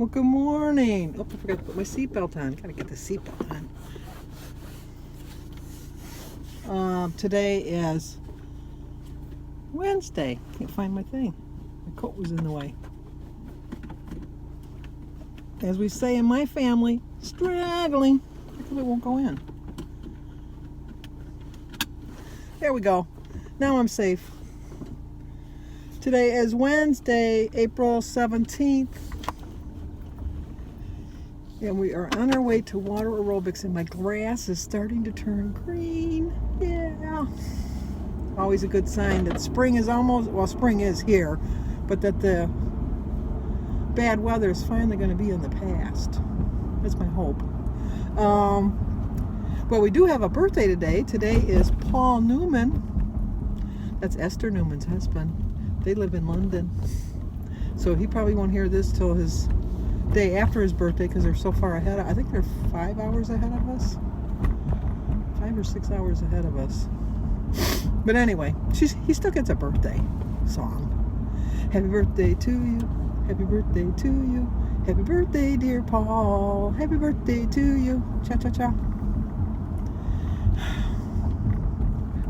Well, good morning. Oh, I forgot to put my seatbelt on. Gotta get the seatbelt on. Today is Wednesday. Can't find my thing. My coat was in the way. As we say in my family, struggling. How come it won't go in? There we go. Now I'm safe. Today is Wednesday, April 17th. And we are on our way to water aerobics, and my grass is starting to turn green. Yeah. Always a good sign that spring is almost, well, spring is here, but that the bad weather is finally going to be in the past. That's my hope. Well, we do have a birthday today. Today is Paul Newman. That's Esther Newman's husband. They live in London. So he probably won't hear this till his day after his birthday because they're so far ahead. I think they're 5 hours ahead of us. 5 or 6 hours ahead of us. But anyway, he still gets a birthday song. Happy birthday to you. Happy birthday to you. Happy birthday, dear Paul. Happy birthday to you. Cha-cha-cha.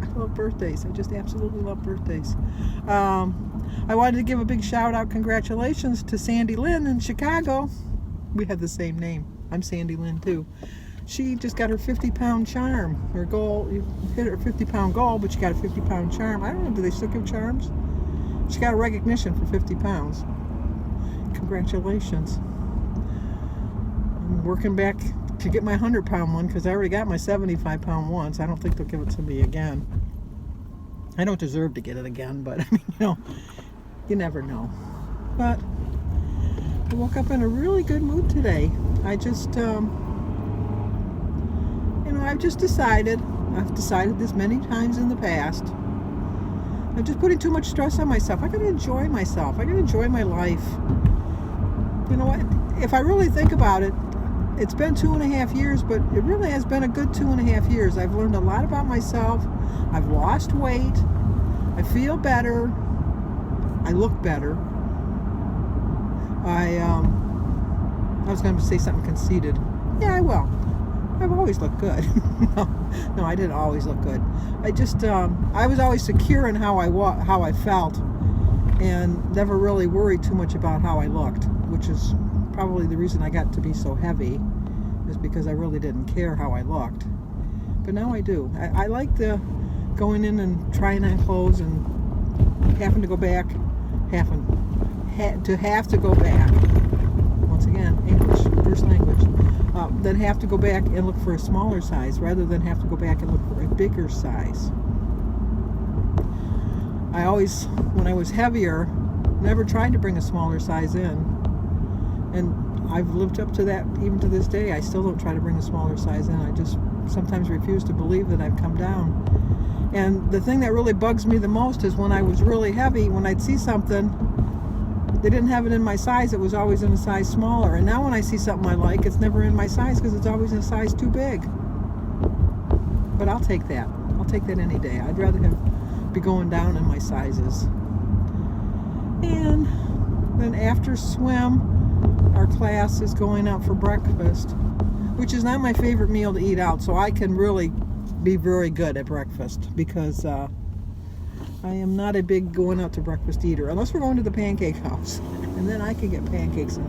I love birthdays. I just absolutely love birthdays. I wanted to give a big shout out, congratulations to Sandy Lynn in Chicago. We have the same name. I'm Sandy Lynn too. She just got her 50-pound charm. Her goal, you hit her 50-pound goal, but she got a 50-pound charm. I don't know, do they still give charms? She got a recognition for 50 pounds. Congratulations. I'm working back to get my 100-pound one because I already got my 75-pound one, so I don't think they'll give it to me again. I don't deserve to get it again, but I mean, you never know. But I woke up in a really good mood today. I just, I've decided this many times in the past. I'm just putting too much stress on myself. I gotta enjoy myself. I gotta enjoy my life. You know what? If I really think about it, it's been 2.5 years, but it really has been a good 2.5 years. I've learned a lot about myself. I've lost weight. I feel better. I look better. I was going to say something conceited. Yeah, I will. I've always looked good. No, I didn't always look good. I just, I was always secure in how I felt, and never really worried too much about how I looked, which is probably the reason I got to be so heavy, is because I really didn't care how I looked. But now I do. I like the going in and trying on clothes and having to go back, have to go back. Once again, English, first language. Then have to go back and look for a smaller size rather than have to go back and look for a bigger size. I always, when I was heavier, never tried to bring a smaller size in. And I've lived up to that even to this day. I still don't try to bring a smaller size in. I just sometimes refuse to believe that I've come down. And the thing that really bugs me the most is when I was really heavy, when I'd see something, they didn't have it in my size, it was always in a size smaller. And now when I see something I like, it's never in my size because it's always in a size too big. But I'll take that. I'll take that any day. I'd rather be going down in my sizes. And then after swim, our class is going out for breakfast, which is not my favorite meal to eat out, so I can really be very good at breakfast because I am not a big going out to breakfast eater, unless we're going to the pancake house, and then I can get pancakes and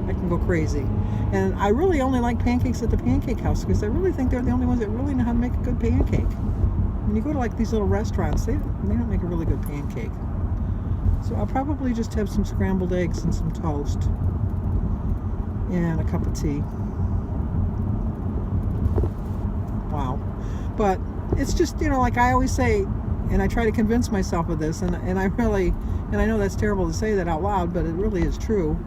I can go crazy. And I really only like pancakes at the pancake house because I really think they're the only ones that really know how to make a good pancake. When you go to like these little restaurants, they don't make a really good pancake. So I'll probably just have some scrambled eggs and some toast and a cup of tea. Wow. But it's just, like I always say, and I try to convince myself of this, and I know that's terrible to say that out loud, but it really is true,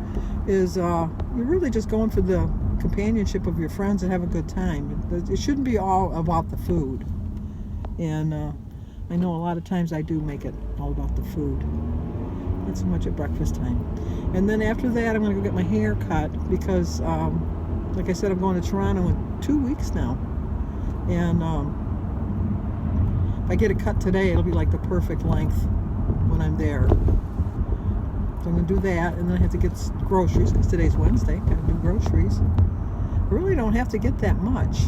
is you're really just going for the companionship of your friends and have a good time. It shouldn't be all about the food. And I know a lot of times I do make it all about the food. Not so much at breakfast time. And then after that, I'm going to go get my hair cut because, like I said, I'm going to Toronto in 2 weeks now. And if I get it cut today, it'll be like the perfect length when I'm there. I'm going to do that, and then I have to get groceries because today's Wednesday. Got to do groceries. I really don't have to get that much.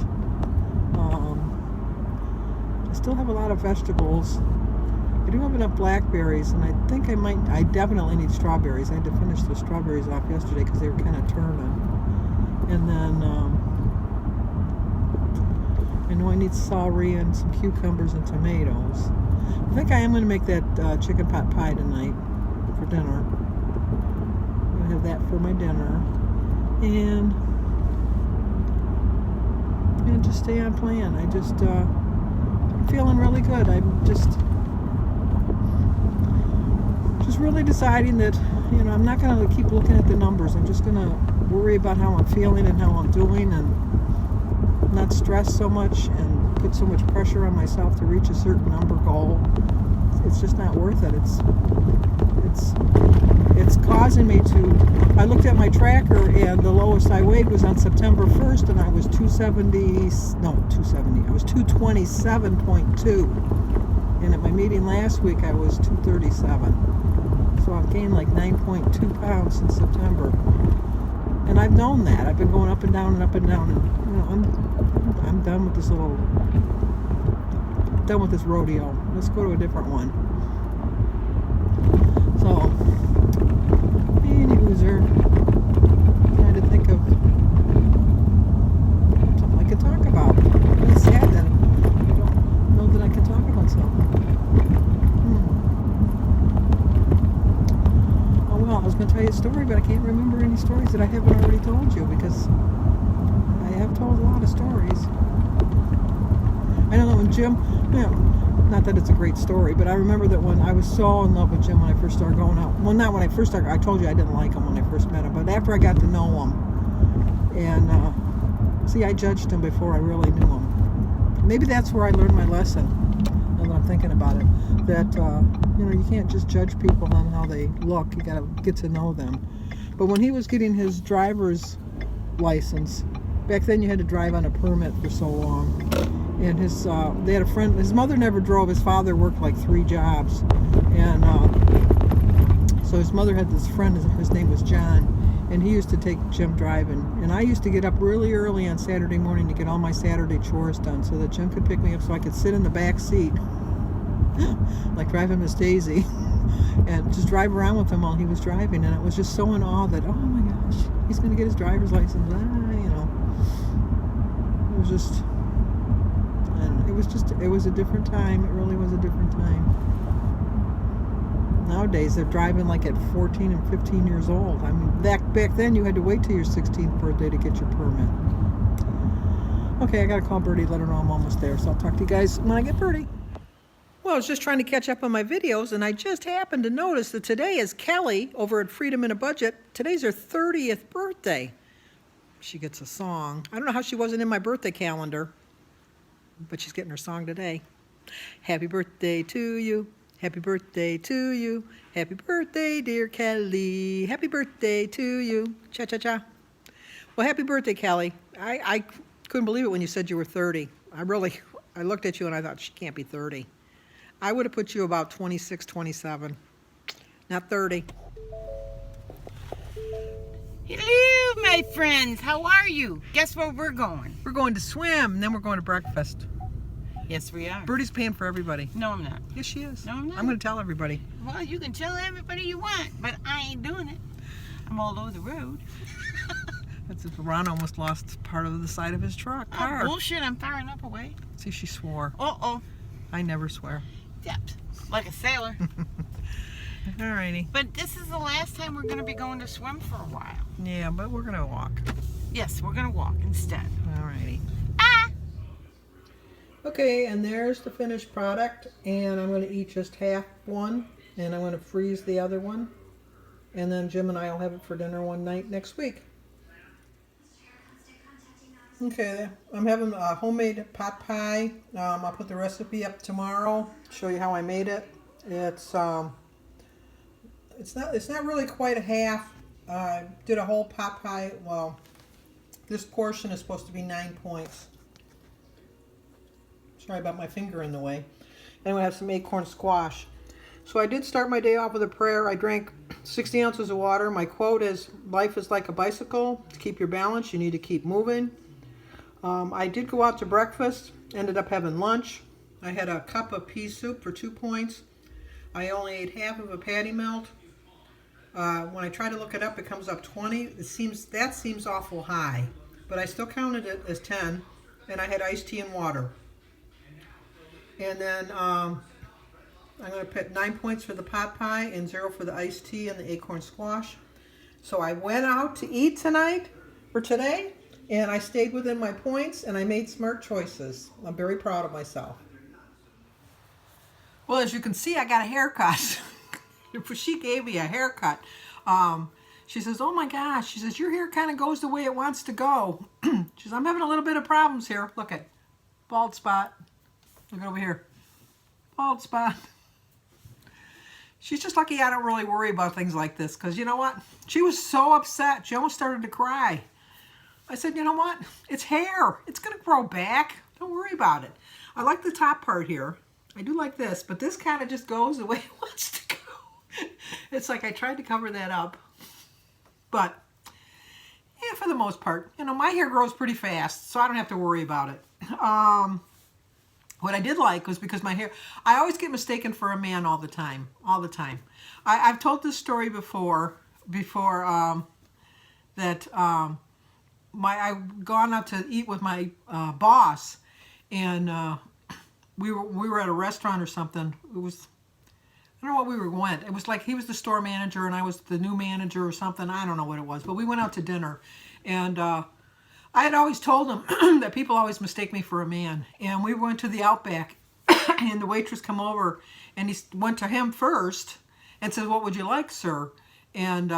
I still have a lot of vegetables. I do have enough blackberries, and I think I definitely need strawberries. I had to finish the strawberries off yesterday because they were kind of turning. And then I know I need celery and some cucumbers and tomatoes. I think I am going to make that chicken pot pie tonight for dinner. I'm going to have that for my dinner. And just stay on plan. I'm feeling really good. I'm just really deciding that, I'm not going to keep looking at the numbers. I'm just going to worry about how I'm feeling and how I'm doing, and not stress so much and put so much pressure on myself to reach a certain number goal. It's just not worth it. It's causing me to. I looked at my tracker, and the lowest I weighed was on September 1st, and I was 270. I was 227.2, and at my meeting last week I was 237. So I've gained like 9.2 pounds since September, and I've known that. I've been going up and down and up and down, and I'm done with this rodeo. Let's go to a different one. So, anywhooser, trying to think of something I could talk about. It's sad that I don't know that I can talk about something. Oh well, I was going to tell you a story, but I can't remember any stories that I haven't already told you, because I have told a lot of stories. I know that when Jim, not that it's a great story, but I remember that when I was so in love with Jim when I first started going out. Well, not when I first started. I told you I didn't like him when I first met him, but after I got to know him, and see, I judged him before I really knew him. Maybe that's where I learned my lesson. Now that I'm thinking about it, that you can't just judge people on how they look. You got to get to know them. But when he was getting his driver's license, back then you had to drive on a permit for so long. And they had a friend. His mother never drove. His father worked like 3 jobs, and so his mother had this friend. His name was John, and he used to take Jim driving. And I used to get up really early on Saturday morning to get all my Saturday chores done, so that Jim could pick me up, so I could sit in the back seat, like driving Miss Daisy, and just drive around with him while he was driving. And it was just so in awe that, oh my gosh, he's going to get his driver's license. It was just. It was a different time. It really was a different time. Nowadays, they're driving like at 14 and 15 years old. I mean, back then, you had to wait till your 16th birthday to get your permit. Okay, I got to call Birdie, let her know I'm almost there. So I'll talk to you guys when I get Birdie. Well, I was just trying to catch up on my videos, and I just happened to notice that today is Kelly over at Freedom in a Budget. Today's her 30th birthday. She gets a song. I don't know how she wasn't in my birthday calendar, but she's getting her song today. Happy birthday to you. Happy birthday to you. Happy birthday, dear Kelly. Happy birthday to you. Cha-cha-cha. Well, happy birthday, Kelly. I couldn't believe it when you said you were 30. I looked at you and I thought, she can't be 30. I would have put you about 26, 27. Not 30. Hello, my friends. How are you? Guess where we're going? We're going to swim, and then we're going to breakfast. Yes, we are. Birdie's paying for everybody. No, I'm not. Yes, she is. No, I'm not. I'm going to tell everybody. Well, you can tell everybody you want, but I ain't doing it. I'm all over the road. That's if Ron almost lost part of the side of his car. Oh, bullshit. I'm far enough away. See, she swore. Uh-oh. I never swear. Yep. Like a sailor. Alrighty. But this is the last time we're going to be going to swim for a while. Yeah, but we're going to walk. Yes, we're going to walk instead. Alrighty. Ah! Okay, and there's the finished product, and I'm going to eat just half one, and I'm going to freeze the other one, and then Jim and I will have it for dinner one night next week. Okay, I'm having a homemade pot pie. I'll put the recipe up tomorrow, show you how I made it. It's not really quite a half. I did a whole pot pie. Well, this portion is supposed to be 9 points. Sorry about my finger in the way. And we have some acorn squash. So I did start my day off with a prayer. I drank 60 ounces of water. My quote is, life is like a bicycle. To keep your balance, you need to keep moving. I did go out to breakfast, ended up having lunch. I had a cup of pea soup for 2 points. I only ate half of a patty melt. When I try to look it up, it comes up 20. That seems awful high, but I still counted it as 10, and I had iced tea and water. And then I'm going to put 9 points for the pot pie and 0 for the iced tea and the acorn squash. So I went out to eat today, and I stayed within my points, and I made smart choices. I'm very proud of myself. Well, as you can see, I got a haircut. She gave me a haircut. She says, oh my gosh, she says, your hair kind of goes the way it wants to go. She says, I'm having a little bit of problems here. Look at bald spot. Look over here. Bald spot. She's just lucky I don't really worry about things like this, because you know what? She was so upset. She almost started to cry. I said, you know what? It's hair. It's going to grow back. Don't worry about it. I like the top part here. I do like this, but this kind of just goes the way it wants to go. It's like I tried to cover that up. But, yeah, for the most part, you know, my hair grows pretty fast, so I don't have to worry about it. What I did like was because my hair, I always get mistaken for a man all the time. I've told this story before that I've gone out to eat with my boss, and we were at a restaurant or something. It was, I don't know what we went. It was like he was the store manager and I was the new manager or something. I don't know what it was, but we went out to dinner, and I had always told him that people always mistake me for a man. And we went to the Outback, and the waitress come over, and he went to him first and said, what would you like, sir? And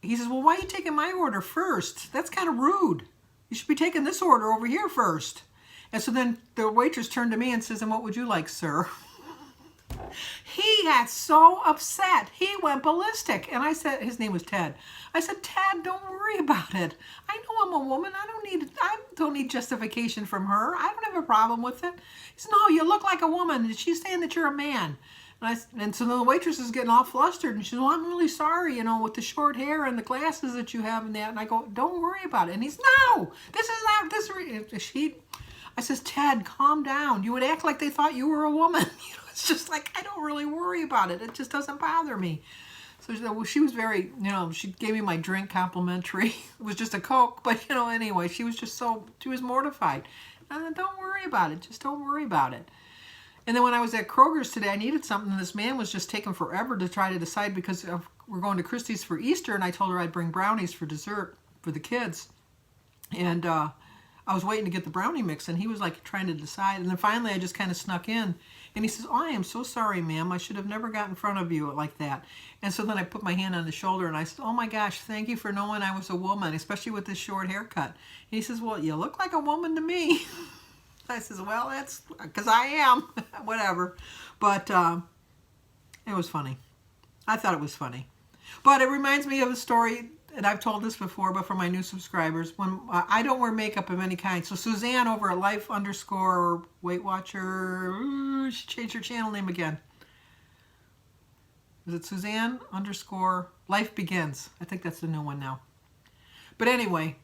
he says, well, why are you taking my order first? That's kind of rude. You should be taking this order over here first. And so then the waitress turned to me and says, and what would you like, sir? He got so upset. He went ballistic. And I said, his name was Ted. I said, Ted, don't worry about it. I know I'm a woman. I don't need justification from her. I don't have a problem with it. He said, no, you look like a woman. And she's saying that you're a man. And so the waitress is getting all flustered. And she says, well, I'm really sorry, you know, with the short hair and the glasses that you have and that. And I go, don't worry about it. And he's, no, this is not, I says, Ted, calm down. You would act like they thought you were a woman. You know, it's just like, I don't really worry about it. It just doesn't bother me. So she was very, you know, she gave me my drink complimentary. It was just a Coke, but, you know, anyway, she was mortified. Don't worry about it. Just don't worry about it. And then when I was at Kroger's today, I needed something, and this man was just taking forever to try to decide, because we're going to Christie's for Easter, and I told her I'd bring brownies for dessert for the kids. And I was waiting to get the brownie mix, and he was like trying to decide. And then finally I just kind of snuck in, and he says, oh, I am so sorry, ma'am. I should have never got in front of you like that. And so then I put my hand on his shoulder, and I said, oh my gosh, thank you for knowing I was a woman, especially with this short haircut. And he says, well, you look like a woman to me. I says, well, that's because I am. Whatever. But it was funny. I thought it was funny. But it reminds me of a story, and I've told this before, but for my new subscribers, when I don't wear makeup of any kind. So Suzanne over at Life_Weight Watcher, she changed her channel name again. Is it Suzanne _ Life Begins? I think that's the new one now. But anyway,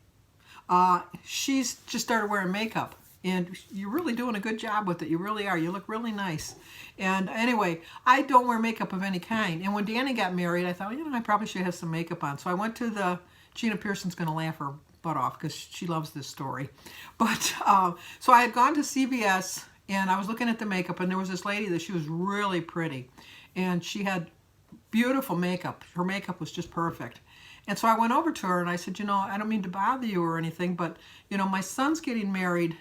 she's just started wearing makeup. And you're really doing a good job with it. You really are. You look really nice. And anyway, I don't wear makeup of any kind. And when Danny got married, I thought, you know, I probably should have some makeup on. So I went to the, Gina Pearson's going to laugh her butt off because she loves this story. But, so I had gone to CVS, and I was looking at the makeup, and there was this lady that she was really pretty. And she had beautiful makeup. Her makeup was just perfect. And so I went over to her, and I said, you know, I don't mean to bother you or anything, but, you know, my son's getting married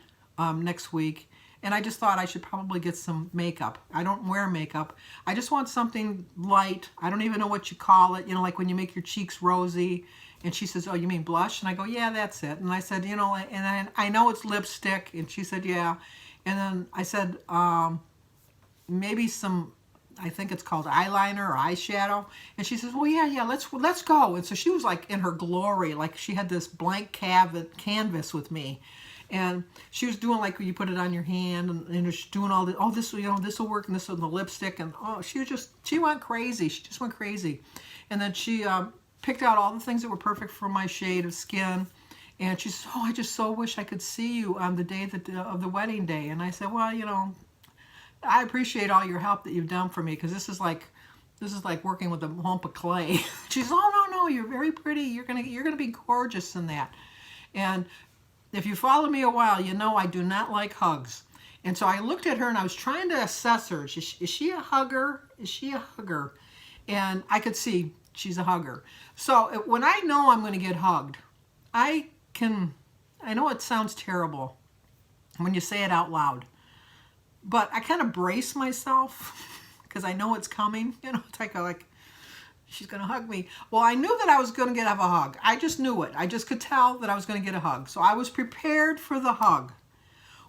next week, and I just thought I should probably get some makeup. I don't wear makeup. I just want something light. I don't even know what you call it, you know, like when you make your cheeks rosy. And she says, oh, you mean blush? And I go, yeah, that's it. And I said, you know, and I know it's lipstick. And she said, yeah. And then I said, maybe some, I think it's called eyeliner or eyeshadow. And she says, well, yeah, let's go. And so she was like in her glory, like she had this blank canvas with me. And she was doing like you put it on your hand, and she's doing all the, oh, this, this will work, and this will, the lipstick, and oh, she went crazy. She just went crazy. And then she picked out all the things that were perfect for my shade of skin. And she said, oh, I just so wish I could see you on the day of the wedding day. And I said, well, I appreciate all your help that you've done for me, because this is like working with a lump of clay. She says, oh, no, you're very pretty. You're gonna be gorgeous in that. And if you follow me a while, you know I do not like hugs. And so I looked at her and I was trying to assess her. Is she a hugger? Is she a hugger? And I could see she's a hugger. So when I know I'm going to get hugged, I know it sounds terrible when you say it out loud, but I kind of brace myself because I know it's coming. It's like she's going to hug me. Well, I knew that I was going to have a hug. I just knew it. I just could tell that I was going to get a hug. So I was prepared for the hug.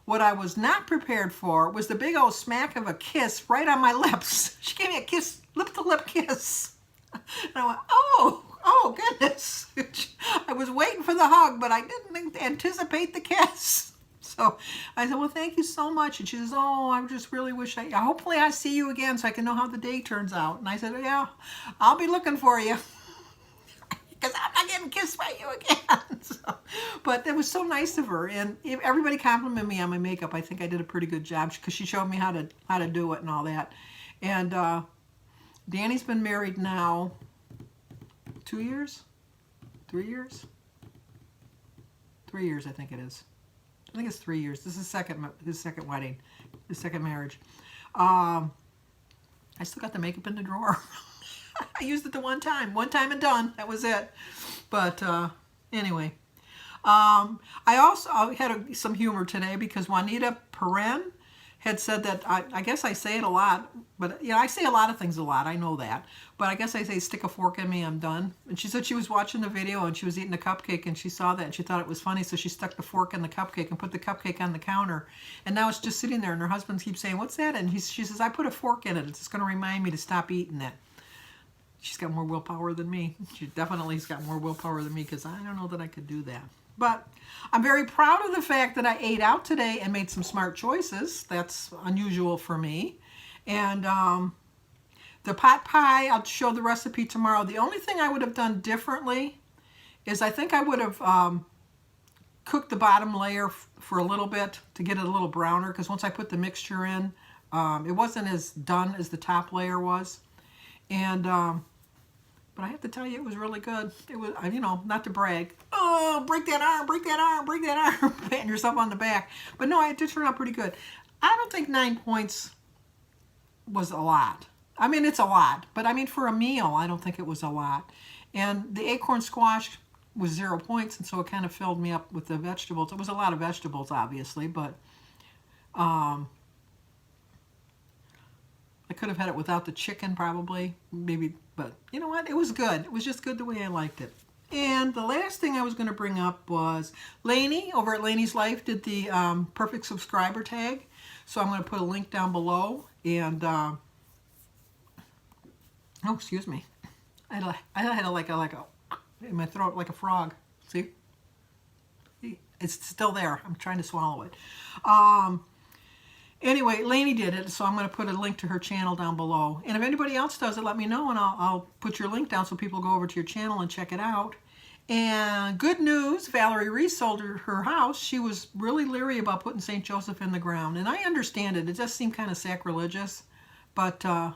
What I was not prepared for was the big old smack of a kiss right on my lips. She gave me a kiss, lip-to-lip kiss. And I went, oh, goodness. I was waiting for the hug, but I didn't anticipate the kiss. So I said, well, thank you so much. And she says, oh, I just really wish hopefully I see you again so I can know how the day turns out. And I said, yeah, I'll be looking for you. Because I'm not getting kissed by you again. But it was so nice of her. And everybody complimented me on my makeup. I think I did a pretty good job because she showed me how to do it and all that. And Danny's been married now 2 years? 3 years? 3 years, I think it is. I think it's 3 years. This is his second wedding, his second marriage. I still got the makeup in the drawer. I used it the one time and done. That was it. But anyway, I also had some humor today because Juanita Perrin had said that, I guess I say it a lot, but I say a lot of things a lot, I know that, but I guess I say stick a fork in me, I'm done. And she said she was watching the video and she was eating a cupcake and she saw that and she thought it was funny, so she stuck the fork in the cupcake and put the cupcake on the counter, and now it's just sitting there and her husband keeps saying, what's that? And she says, I put a fork in it, it's going to remind me to stop eating it. She's got more willpower than me. She definitely has got more willpower than me because I don't know that I could do that. But I'm very proud of the fact that I ate out today and made some smart choices. That's unusual for me. And the pot pie, I'll show the recipe tomorrow. The only thing I would have done differently is I think I would have cooked the bottom layer for a little bit to get it a little browner, because once I put the mixture in, it wasn't as done as the top layer was. And but I have to tell you, it was really good. It was, not to brag. Oh, break that arm, break that arm, break that arm. Patting yourself on the back. But no, it did turn out pretty good. I don't think 9 points was a lot. I mean, it's a lot. But I mean, for a meal, I don't think it was a lot. And the acorn squash was 0 points, and so it kind of filled me up with the vegetables. It was a lot of vegetables, obviously, but I could have had it without the chicken, probably, maybe, but you know what? It was good. It was just good the way I liked it. And the last thing I was going to bring up was Lainey over at Lainey's Life did the perfect subscriber tag. So I'm going to put a link down below. And oh, excuse me, I had like a in my throat like a frog. See, it's still there. I'm trying to swallow it. Anyway, Lainey did it, so I'm going to put a link to her channel down below. And if anybody else does it, let me know, and I'll put your link down so people go over to your channel and check it out. And good news, Valerie Reese sold her house. She was really leery about putting St. Joseph in the ground, and I understand it. It does seem kind of sacrilegious, but I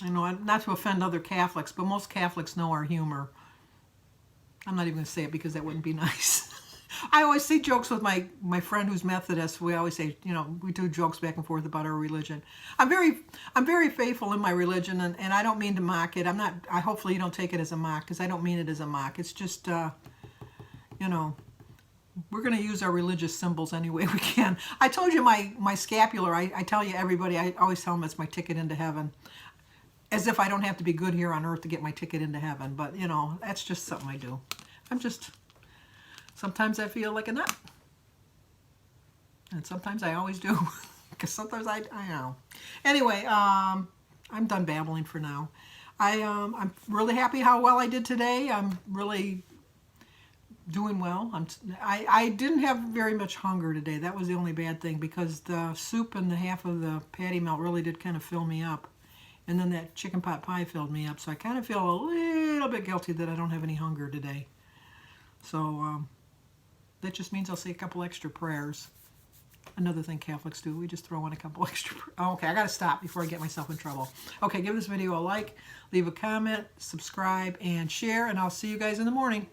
know, not to offend other Catholics, but most Catholics know our humor. I'm not even going to say it because that wouldn't be nice. I always say jokes with my friend who's Methodist. We always say, we do jokes back and forth about our religion. I'm very faithful in my religion, and I don't mean to mock it. Hopefully you don't take it as a mock, because I don't mean it as a mock. It's just, we're going to use our religious symbols any way we can. I told you my scapular, I tell you everybody, I always tell them it's my ticket into heaven. As if I don't have to be good here on earth to get my ticket into heaven. But, that's just something I do. Sometimes I feel like a nut. And sometimes I always do. Because sometimes I know. Anyway, I'm done babbling for now. I'm really happy how well I did today. I'm really doing well. I didn't have very much hunger today. That was the only bad thing, because the soup and the half of the patty melt really did kind of fill me up. And then that chicken pot pie filled me up. So I kind of feel a little bit guilty that I don't have any hunger today. So that just means I'll say a couple extra prayers. Another thing Catholics do, we just throw in a couple extra. Oh, okay, I got to stop before I get myself in trouble. Okay, give this video a like, leave a comment, subscribe, and share, and I'll see you guys in the morning.